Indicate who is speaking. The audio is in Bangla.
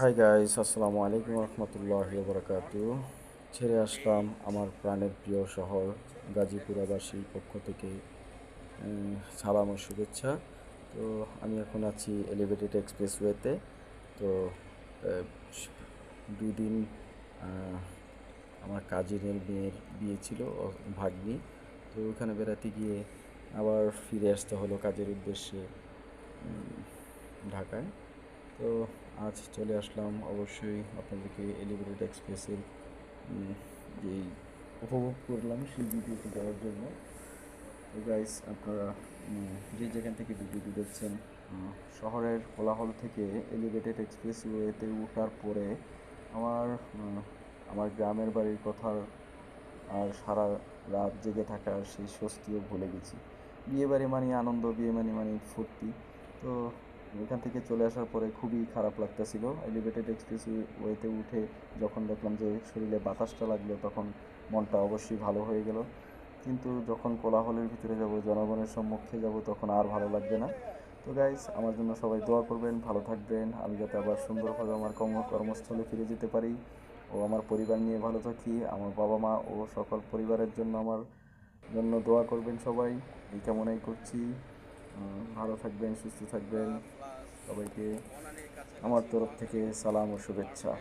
Speaker 1: হাই গাইস, আসসালামু আলাইকুম রহমতুল্লাহি বারাকাতু। ছেড়ে আসলাম আমার প্রাণের প্রিয় শহর গাজীপুরাবাসীর পক্ষ থেকে সালাম ও শুভেচ্ছা। তো আমি এখন আছি এলিভেটেড এক্সপ্রেসওয়েতে। তো আহ, 2 দিন আমার কাজিনের মেয়ের বিয়ে ছিল, ভাগ্নি। তো ওখানে বেড়াতে গিয়ে আবার ফিরে আসতে হলো কাজের উদ্দেশ্যে ঢাকায়। তো আজ চলে আসলাম অবশ্যই আপনাদেরকে এলিভেটেড এক্সপ্রেসের যেই উপভোগ করলাম সেই ভিডিওটি দেওয়ার জন্য। তো গাইস, আপনারা যে যেখান থেকে ভিডিওটি দেখছেন, শহরের কোলাহল থেকে এলিভেটেড এক্সপ্রেসওয়েতে ওঠার পরে আমার আমার গ্রামের বাড়ির কথা আর সারা রাত জেগে থাকার সেই স্বস্তিও ভুলে গেছি। বিয়েবাড়ি মানে আনন্দ, বিয়ে মানে ফুর্তি। তো এখান থেকে চলে আসার পরে খুবই খারাপ লাগতেছিল। এলিভেটেড এক্সপ্রেস ওয়েতে উঠে যখন দেখলাম যে শরীরে বাতাসটা লাগলো, তখন মনটা অবশ্যই ভালো হয়ে গেল। কিন্তু যখন কোলাহলের ভিতরে যাব, জনগণের সম্মুখে যাব, তখন আর ভালো লাগবে না। তো গাইস, আমার জন্য সবাই দোয়া করবেন, ভালো থাকবেন, আমি যাতে আবার সুন্দরভাবে আমার কর্মস্থলে ফিরে যেতে পারি ও আমার পরিবার নিয়ে ভালো থাকি। আমার বাবা মা ও সকল পরিবারের জন্য আমার জন্য দোয়া করবেন সবাই, এই কামনাই করছি। ভালো থাকবেন, সুস্থ থাকবেন। সবাইকে আমার তরফ থেকে সালাম ও শুভেচ্ছা।